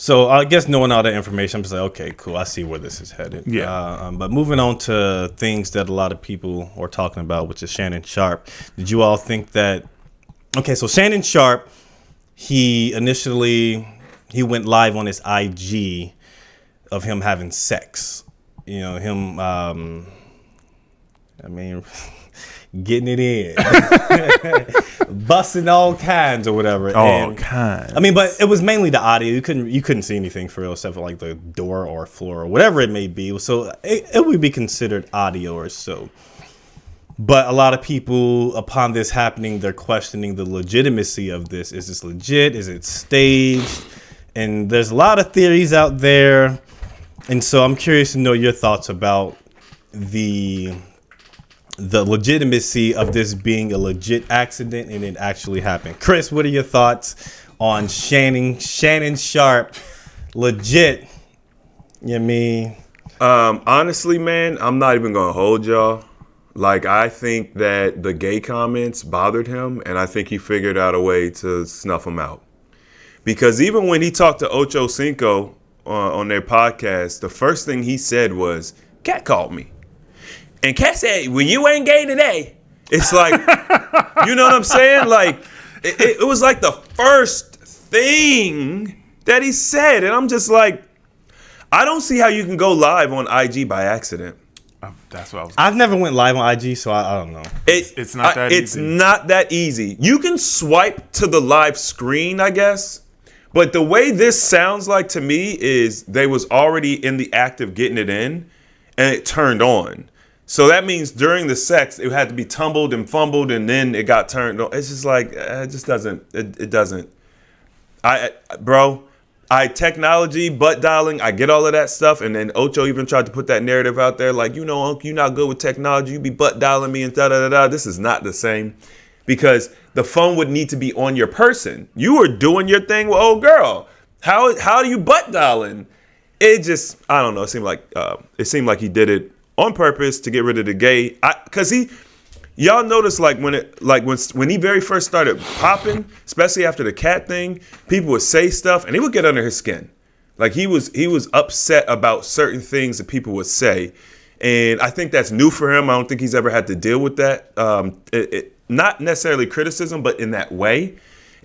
So I guess knowing all that information, I'm just like, okay, cool. I see where this is headed. Yeah. But moving on to things that a lot of people are talking about, which is Shannon Sharpe. Did you all think that? Okay, so Shannon Sharpe, he went live on his IG of him having sex. You know, him. Getting it in, busting all kinds or whatever. All kinds. I mean, but it was mainly the audio. You couldn't see anything for real except for like the door or floor or whatever it may be. So it would be considered audio or so. But a lot of people, upon this happening, they're questioning the legitimacy of this. Is this legit? Is it staged? And there's a lot of theories out there. And so I'm curious to know your thoughts about the legitimacy of this being a legit accident and it actually happened. Chris, what are your thoughts on Shannon Sharpe? Legit. You mean? Honestly, man, I'm not even gonna hold y'all. Like, I think that the gay comments bothered him, and I think he figured out a way to snuff them out. Because even when he talked to Ocho Cinco on their podcast, the first thing he said was, "Cat called me." And Cat said, "Well, you ain't gay today." It's like, you know what I'm saying? Like, it was like the first thing that he said. And I'm just like, I don't see how you can go live on IG by accident. That's what I was. I've never went live on IG, so I don't know. It's not that easy. It's not that easy. You can swipe to the live screen, I guess. But the way this sounds like to me is they was already in the act of getting it in and it turned on. So that means during the sex, it had to be tumbled and fumbled, and then it got turned on. It's just like, it just doesn't, it doesn't. Technology, butt dialing, I get all of that stuff. And then Ocho even tried to put that narrative out there, like, you know, Unc, you're not good with technology. You be butt dialing me and da-da-da-da. This is not the same, because the phone would need to be on your person. You were doing your thing with old girl. How do you butt dialing? It just, I don't know. It seemed like he did it on purpose to get rid of the gay, because y'all notice when he very first started popping, especially after the cat thing, people would say stuff and he would get under his skin. Like he was upset about certain things that people would say, and I think that's new for him. I don't think he's ever had to deal with that. Not necessarily criticism, but in that way.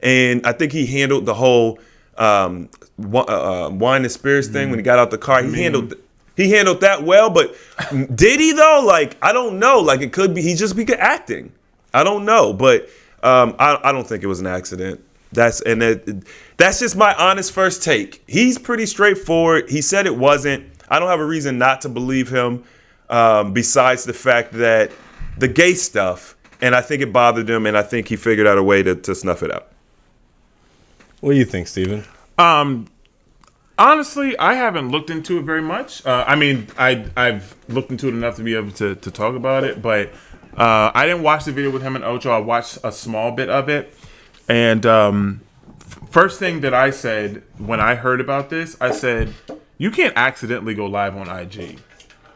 And I think he handled the whole wine and spirits thing when he got out the car. He handled that well, but did he though? Like, I don't know. Like, it could be he just be acting. I don't know, but I don't think it was an accident. That's just my honest first take. He's pretty straightforward. He said it wasn't. I don't have a reason not to believe him, besides the fact that the gay stuff, and I think it bothered him, and I think he figured out a way to snuff it out. What do you think, Steven? Honestly, I haven't looked into it very much. I've looked into it enough to be able to talk about it, but I didn't watch the video with him and Ocho. I watched a small bit of it. And first thing that I said when I heard about this, I said, you can't accidentally go live on IG,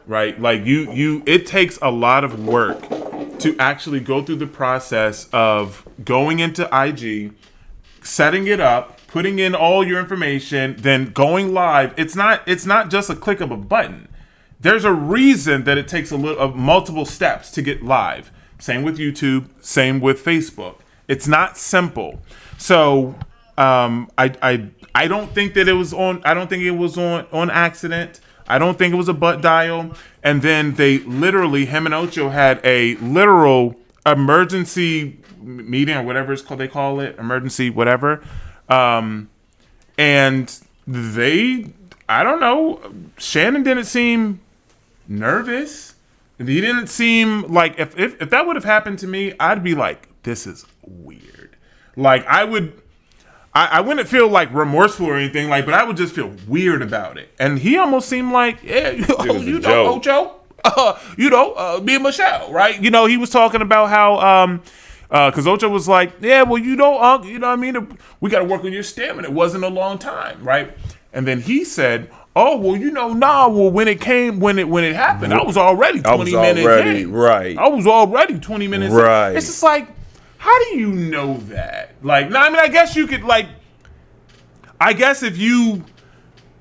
right? Like it takes a lot of work to actually go through the process of going into IG, setting it up, putting in all your information, then going live. It's not just a click of a button. There's a reason that it takes multiple steps to get live. Same with YouTube, same with Facebook. It's not simple. So I don't think that it was on. I don't think it was on accident. I don't think it was a butt dial. And then they literally, him and Ocho had a literal emergency meeting or whatever it's called. They call it emergency whatever. And I don't know, Shannon didn't seem nervous. He didn't seem like, if that would have happened to me, I'd be like, this is weird. Like I wouldn't feel like remorseful or anything, like, but I would just feel weird about it. And he almost seemed like, yeah, you know, Ocho, me and Michelle, right? You know, he was talking about how, because Ocho was like, yeah, well, you know, Unc, you know what I mean? We got to work on your stamina. It wasn't a long time, right? And then he said, oh, well, you know, when it happened, I was already 20 minutes in. Right. I was already 20 minutes right. in. It's just like, how do you know that? Like, no, I mean, I guess you could, like, I guess if you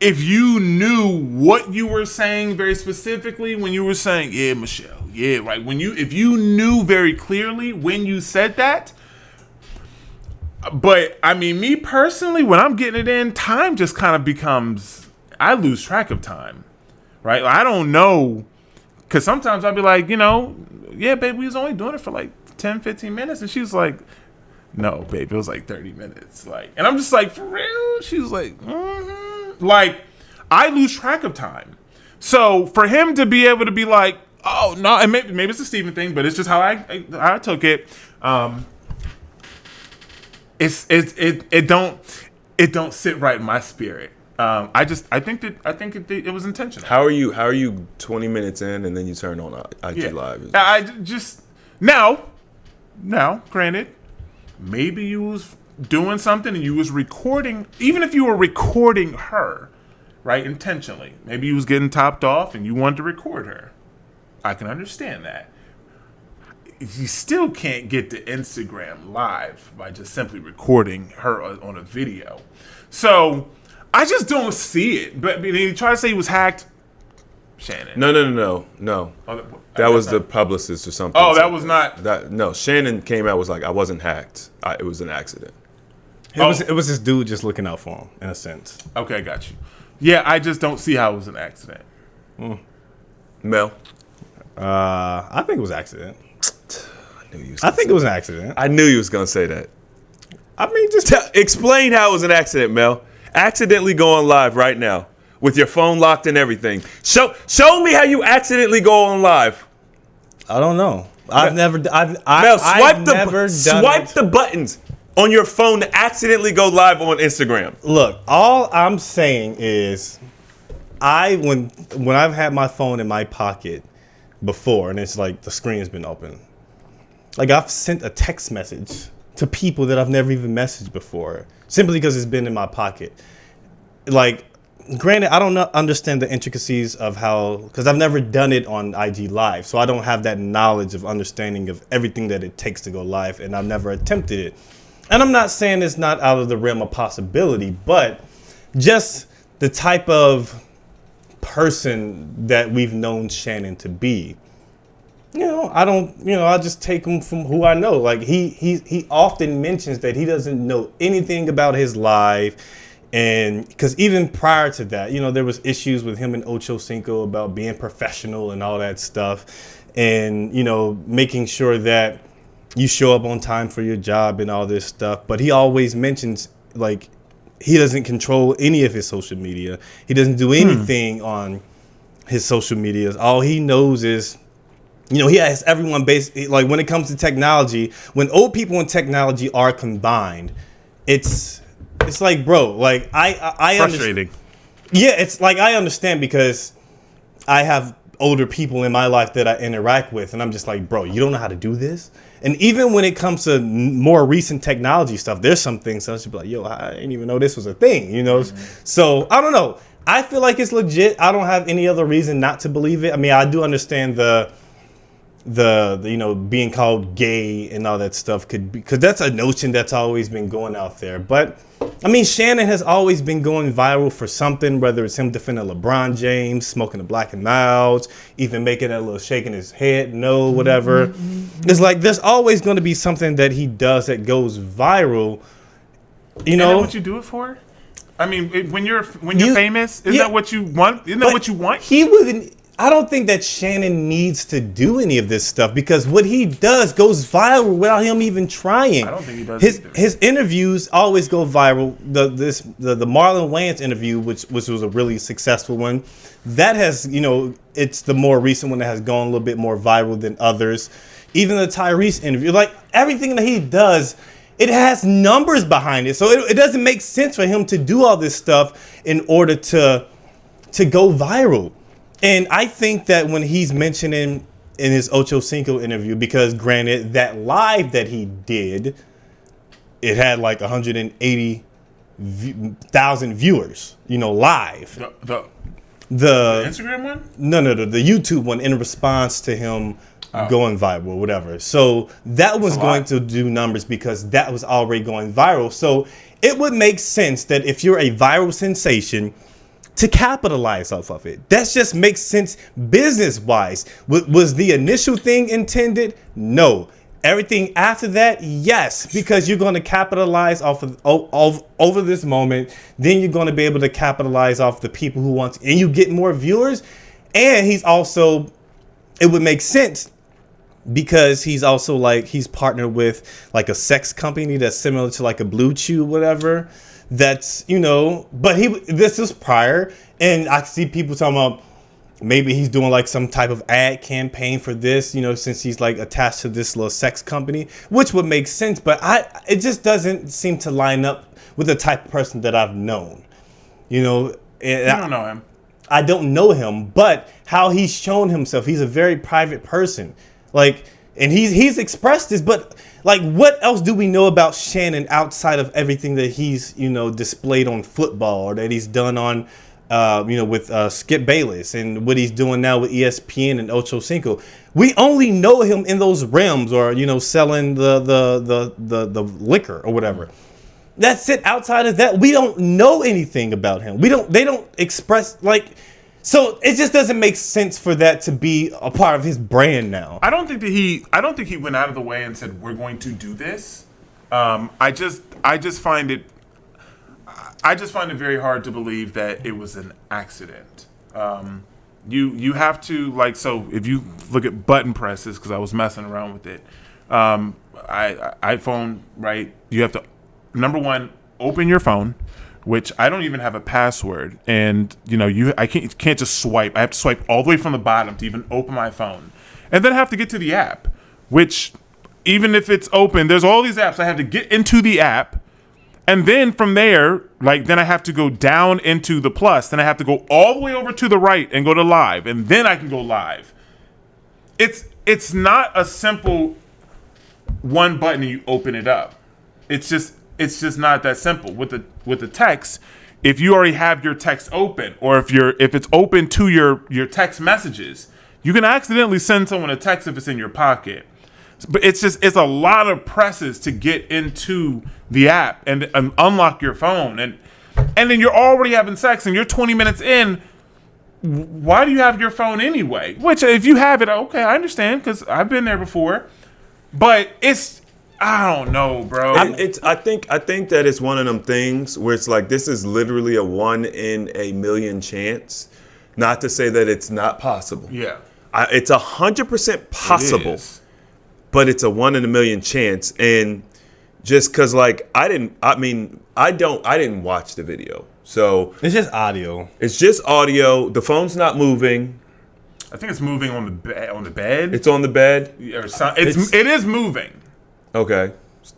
if you knew what you were saying very specifically when you were saying, yeah, Michelle, yeah, right. If you knew very clearly when you said that, but I mean, me personally, when I'm getting it in, time just kind of becomes, I lose track of time, right? I don't know, because sometimes I'll be like, yeah, babe, we was only doing it for like 10, 15 minutes. And she was like, no, babe, it was like 30 minutes. Like, and I'm just like, for real? She was like, mm-hmm. Like, I lose track of time. So for him to be able to be like, oh, no, and maybe it's a Steven thing, but it's just how I took it. It don't sit right in my spirit. I think it was intentional. How are you 20 minutes in and then you turn on IG Live? I just now, granted, maybe you was doing something and you was recording, even if you were recording her, right, intentionally. Maybe you was getting topped off and you wanted to record her. I can understand that. You still can't get to Instagram Live by just simply recording her on a video. So I just don't see it. But he tried to say he was hacked. Shannon. No. Oh, that was the publicist or something. Oh, that was not. No, Shannon came out, was like, I wasn't hacked. It was an accident. It was this dude just looking out for him, in a sense. Okay, got you. Yeah, I just don't see how it was an accident. Mel? I think it was an accident. I think it was an accident. I knew you was going to say that. I mean, just explain how it was an accident, Mel. Accidentally going live right now with your phone locked and everything. Show me how you accidentally go on live. I don't know. Mel, swipe the buttons on your phone to accidentally go live on Instagram. Look, all I'm saying is, when I've had my phone in my pocket before, and it's like the screen's been open, like I've sent a text message to people that I've never even messaged before, simply because it's been in my pocket. Like, granted, I don't understand the intricacies of how, because I've never done it on IG Live, so I don't have that knowledge of understanding of everything that it takes to go live, and I've never attempted it. And I'm not saying it's not out of the realm of possibility, but just the type of person that we've known Shannon to be. I just take him from who I know. Like, he often mentions that he doesn't know anything about his life. And because even prior to that, there was issues with him and Ocho Cinco about being professional and all that stuff. And, making sure that you show up on time for your job and all this stuff. But he always mentions, like, he doesn't control any of his social media. He doesn't do anything on his social medias. All he knows is, he has everyone basically, like, when it comes to technology, when old people and technology are combined, it's like, bro, like, I frustrating. Yeah, it's like, I understand, because I have older people in my life that I interact with, and I'm just like, bro, you don't know how to do this? And even when it comes to more recent technology stuff, there's some things that I should be like, yo, I didn't even know this was a thing, So, I don't know. I feel like it's legit. I don't have any other reason not to believe it. I mean, I do understand the being called gay and all that stuff could be, because that's a notion that's always been going out there. But I mean, Shannon has always been going viral for something, whether it's him defending LeBron James, smoking the Black and Milds, even making that little shaking his head, no, whatever. It's like, there's always going to be something that he does that goes viral. Isn't that what you do it for? I mean, when you're famous, isn't that what you want? Isn't that what you want? He wouldn't. I don't think that Shannon needs to do any of this stuff, because what he does goes viral without him even trying. I don't think he does. His interviews always go viral. The Marlon Wayans interview, which was a really successful one, that has, it's the more recent one that has gone a little bit more viral than others. Even the Tyrese interview, like, everything that he does, it has numbers behind it. So it doesn't make sense for him to do all this stuff in order to go viral. And I think that when he's mentioning in his Ocho Cinco interview, because granted, that live that he did, it had like 180,000 viewers, live. The Instagram one? No, the YouTube one, in response to him going viral, whatever. So that was going to do numbers, because that was already going viral. So it would make sense that if you're a viral sensation, to capitalize off of it. That just makes sense business-wise. Was the initial thing intended? No. Everything after that, yes, because you're going to capitalize off of over this moment. Then you're going to be able to capitalize off the people who want to, and you get more viewers. And he's also, it would make sense because he's also like, he's partnered with like a sex company that's similar to like a Blue Chew, whatever. That's, you know, but this is prior, and I see people talking about maybe he's doing like some type of ad campaign for this, you know, since he's like attached to this little sex company, which would make sense. But it just doesn't seem to line up with the type of person that I've known, you know. And I don't know him. I don't know him, but how he's shown himself, he's a very private person. Like, and he's expressed this, but like, what else do we know about Shannon outside of everything that he's, you know, displayed on football or that he's done on, you know, with Skip Bayless and what he's doing now with ESPN and Ocho Cinco? We only know him in those realms, or, you know, selling the liquor or whatever. That's it. Outside of that, we don't know anything about him. They don't express, like, so it just doesn't make sense for that to be a part of his brand now. I don't think he went out of the way and said we're going to do this. I just find it very hard to believe that it was an accident. You have to, like, so if you look at button presses, because I was messing around with it, iPhone, right? You have to, number one, open your phone, which I don't even have a password, and you know, I can't just swipe. I have to swipe all the way from the bottom to even open my phone, and then I have to get to the app, which even if it's open, there's all these apps. I have to get into the app, and then from there, like, then I have to go down into the plus, then I have to go all the way over to the right and go to live, and then I can go live. It's not a simple one button and you open it up. It's just not that simple. With the text, if you already have your text open, or if it's open to your text messages, you can accidentally send someone a text if it's in your pocket. But it's a lot of presses to get into the app and unlock your phone, and then you're already having sex and you're 20 minutes in. Why do you have your phone anyway? Which, if you have it, okay, I understand, because I've been there before. But I don't know, bro. I think that it's one of them things where it's like, this is literally a 1 in a million chance. Not to say that it's not possible. Yeah, it's 100% possible, but it's a 1 in a million chance. And just because, like, I didn't watch the video, so it's just audio. It's just audio. The phone's not moving. I think it's moving on the bed. It's on the bed. It is moving. Okay.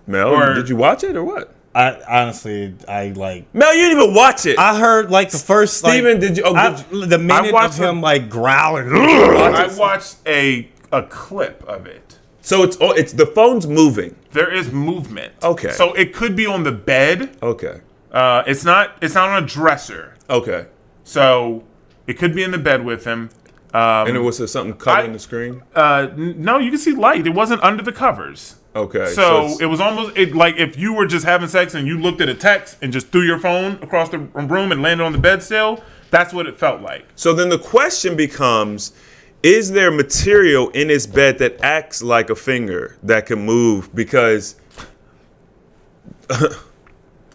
Mel, did you watch it or what? I honestly, Mel, you didn't even watch it. I heard like the first. Steven, did you? The minute of him like growling. I watched a clip of it. So it's the phone's moving. There is movement. Okay. So it could be on the bed. Okay. It's not on a dresser. Okay. So it could be in the bed with him. And there was something covering the screen? No, you can see light. It wasn't under the covers. Okay. So it was almost like if you were just having sex and you looked at a text and just threw your phone across the room and landed on the bed still, that's what it felt like. So then the question becomes, is there material in his bed that acts like a finger that can move? Because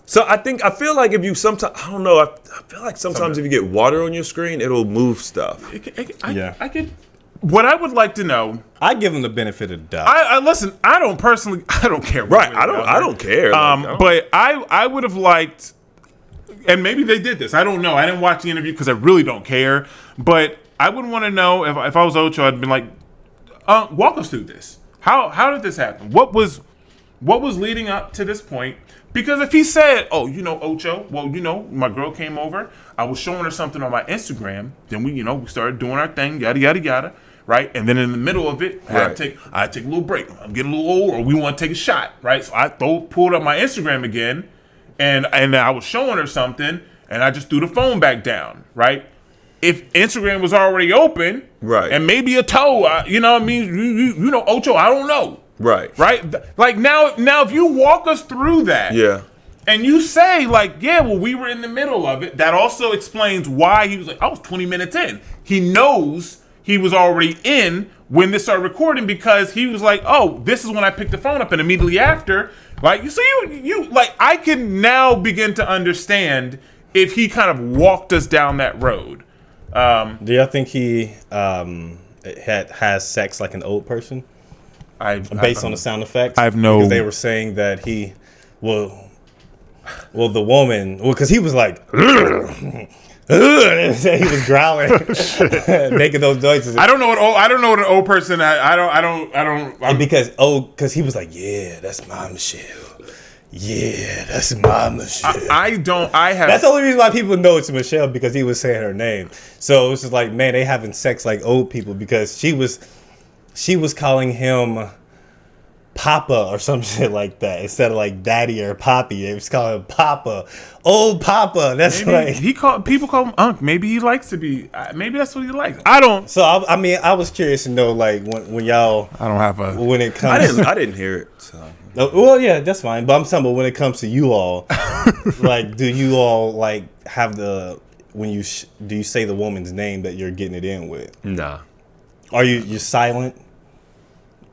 so I feel like if you sometimes, I don't know, I feel like sometimes if you get water on your screen, it'll move stuff. I could. What I would like to know, I give him the benefit of the doubt. I listen. I don't care. Right. I don't care. But I would have liked, and maybe they did this. I don't know. I didn't watch the interview because I really don't care. But I would want to know if I was Ocho, I'd been like, walk us through this. How did this happen? What was leading up to this point? Because if he said, oh, you know, Ocho, well, you know, my girl came over, I was showing her something on my Instagram, then we started doing our thing, yada, yada, yada, right? And then in the middle of it, I had to take a little break. I'm getting a little old, or we want to take a shot, right? So I pulled up my Instagram again, and I was showing her something, and I just threw the phone back down, right? If Instagram was already open, right, and maybe a toe, you know what I mean? You know, Ocho, I don't know. Right. Like now if you walk us through that. Yeah. and you say like, yeah, well, we were in the middle of it. That also explains why he was like, I was 20 minutes in. He knows he was already in when this started recording because he was like, oh, this is when I picked the phone up, and immediately after, like, you like, I can now begin to understand if he kind of walked us down that road. Do y'all think he has sex like an old person? Based on the sound effects? I have no. Because they were saying that he, well, the woman, because he was like, he was growling, making those noises. I don't know what an old person. I'm, because he was like, yeah, that's my Michelle. Yeah, that's my Michelle. That's the only reason why people know it's Michelle, because he was saying her name. So it was just like, man, they having sex like old people, because she was calling him Papa or some shit like that instead of like Daddy or Poppy. It was calling him Papa, old Papa. That's maybe like people call him Unc. Maybe he likes to be. Maybe that's what he likes. I don't. So I was curious to know, like, when y'all. I don't have a. When it comes. I didn't hear it. So. Well, yeah, that's fine. But I'm talking about when it comes to you all, like, do you all like have the when you do you say the woman's name that you're getting it in with? Nah. Are you're silent?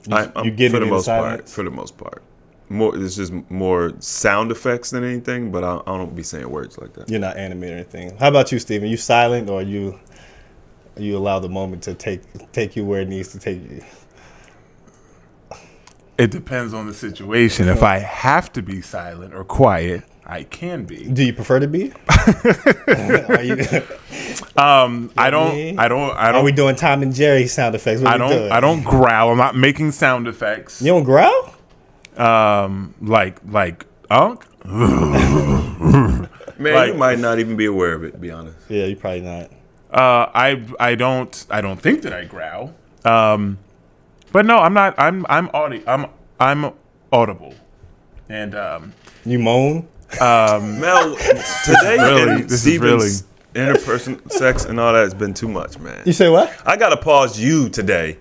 You get for it the in most silence? part. For the most part, it's just more sound effects than anything. But I don't be saying words like that. You're not animated or anything. How about you, Steven? You silent, or you allow the moment to take you where it needs to take you? It depends on the situation. If I have to be silent or quiet, I can be. Do you prefer to be? I don't. Are we doing Tom and Jerry sound effects? What I don't growl. I'm not making sound effects. You don't growl? Like Unc. Man, Like- you might not even be aware of it, to be honest. Yeah, you probably not. I don't think that I growl. But no, I'm not. I'm audible, and You moan? Mel, today this is really Steven's interpersonal sex and all that has been too much, man. You say what? I gotta pause you today.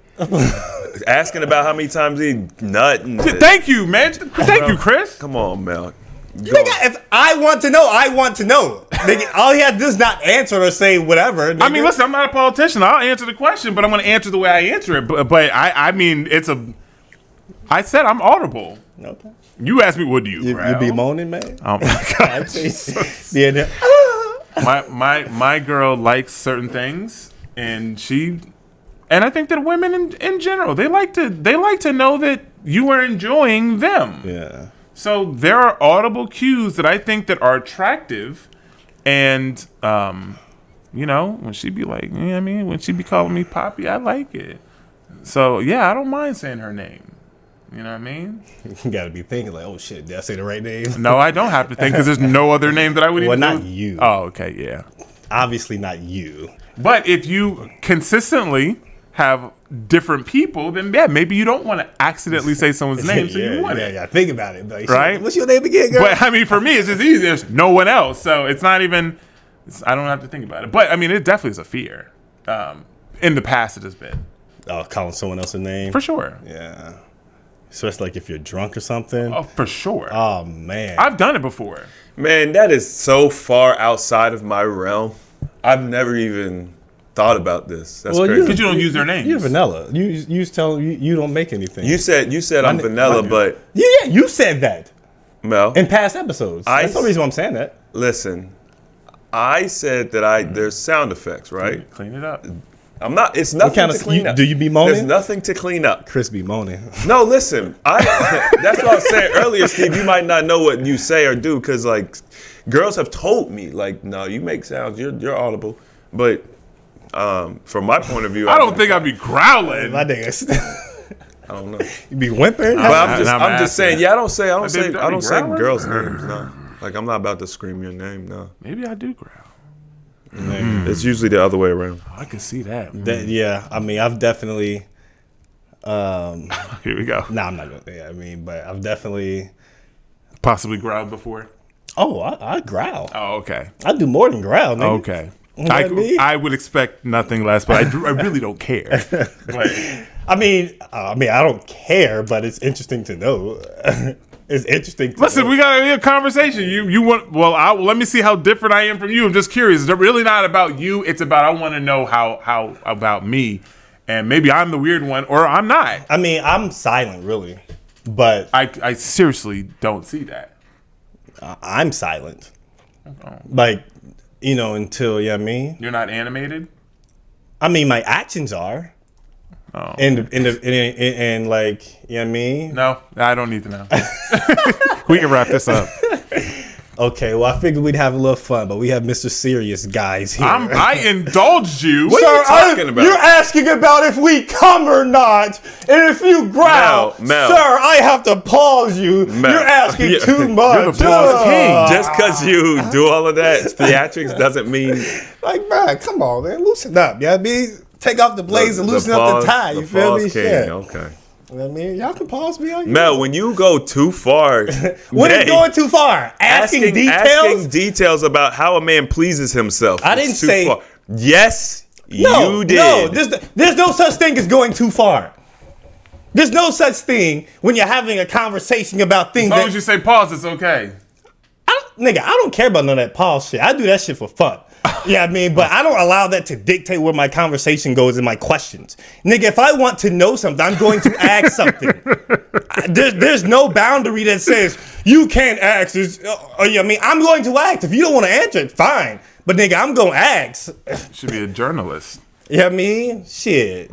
Asking about how many times he nut and Thank you, man. Thank you, Chris. Come on, Mel. Nigga, if I want to know, I want to know. Nigga, all he had to do is not answer or say whatever. Nigga. I mean, listen, I'm not a politician. I'll answer the question, but I'm going to answer the way I answer it. But I mean, I said I'm audible. Okay. You asked me, what do you You growl? be moaning, man? Oh my god. Yeah. my girl likes certain things, and I think that women in general, they like to know that you are enjoying them. Yeah. So there are audible cues that I think that are attractive, and when she be like, when she be calling me Poppy, I like it. So yeah, I don't mind saying her name. You know what I mean? You gotta be thinking like, oh shit, did I say the right name? No, I don't have to think, because there's no other name that I would Well, even. not you. Oh, okay, yeah. Obviously not you. But if you consistently have different people, then yeah, maybe you don't want to accidentally say someone's name, so you want it. Yeah, think about it. Like, Right? What's your name again, girl? But I mean, for me, it's just easy. There's no one else, so it's not even. I don't have to think about it. But I mean, it definitely is a fear. In the past, it has been. Oh, calling someone else's name? For sure. Yeah. Especially like if you're drunk or something. Oh, for sure. Oh, man. I've done it before. Man, that is so far outside of my realm. I've never even thought about this. That's crazy. Because you don't use their names. You're vanilla. You tell you don't make anything. You said I'm vanilla, but Yeah, you said that Mel, in past episodes. That's the reason why I'm saying that. listen. I said that there's sound effects, right? Clean it up. I'm not. It's nothing to clean up. Do you be moaning? There's nothing to clean up. Chris be moaning. No, listen. That's what I was saying earlier, Steve. You might not know what you say or do because, like, girls have told me, like, no, you make sounds. You're audible. But from my point of view, I don't think I'd be growling. My niggas. I don't know. You be whimpering? But I'm I'm just saying. Yeah, I don't say growling? girls' names. No. Like, I'm not about to scream your name. No. Maybe I do growl. It's usually the other way around. Oh, I can see that. Yeah, I mean, I've definitely. Here we go. Nah, I'm not gonna. Yeah, I mean, but I've definitely. Possibly growled before. Oh, I growl. Oh, okay. I do more than growl, nigga. Okay. You know what I mean? I would expect nothing less, but I really don't care. Like, I mean, I don't care, but it's interesting to know. It's interesting. Listen, we got a conversation. You want? Well, let me see how different I am from you. I'm just curious. It's really not about you. It's about I want to know how about me, and maybe I'm the weird one, or I'm not. I mean, I'm silent, really, but I seriously don't see that. I'm silent. Like, until I mean, You're not animated. I mean, my actions are. Oh. And like, I mean? No, I don't need to know. We can wrap this up. Okay, well, I figured we'd have a little fun, but we have Mr. Serious guys here. I indulged you. What are you talking about? You're asking about if we come or not, and if you growl. Mel. Sir, I have to pause you. Mel. You're asking too much. You're the pause king. Just because you do all of that theatrics doesn't mean Like, man, come on, man. Loosen up. You know what I mean? Take off the blaze and loosen up the tie. You feel me? Shit. Okay. You know what I mean? Y'all can pause me on Mel, when you go too far, what is going too far? Asking details? Asking details about how a man pleases himself. I is didn't too say- far. Yes, No, you did. No, there's no such thing as going too far. There's no such thing when you're having a conversation about things As long that as you say pause, it's okay. I don't care about none of that pause shit. I do that shit for fun. Yeah, I mean, but I don't allow that to dictate where my conversation goes and my questions. Nigga, if I want to know something, I'm going to ask something. There's no boundary that says you can't ask. I mean, I'm going to ask. If you don't want to answer it, fine. But nigga, I'm going to ask. Should be a journalist. Yeah, I mean, shit.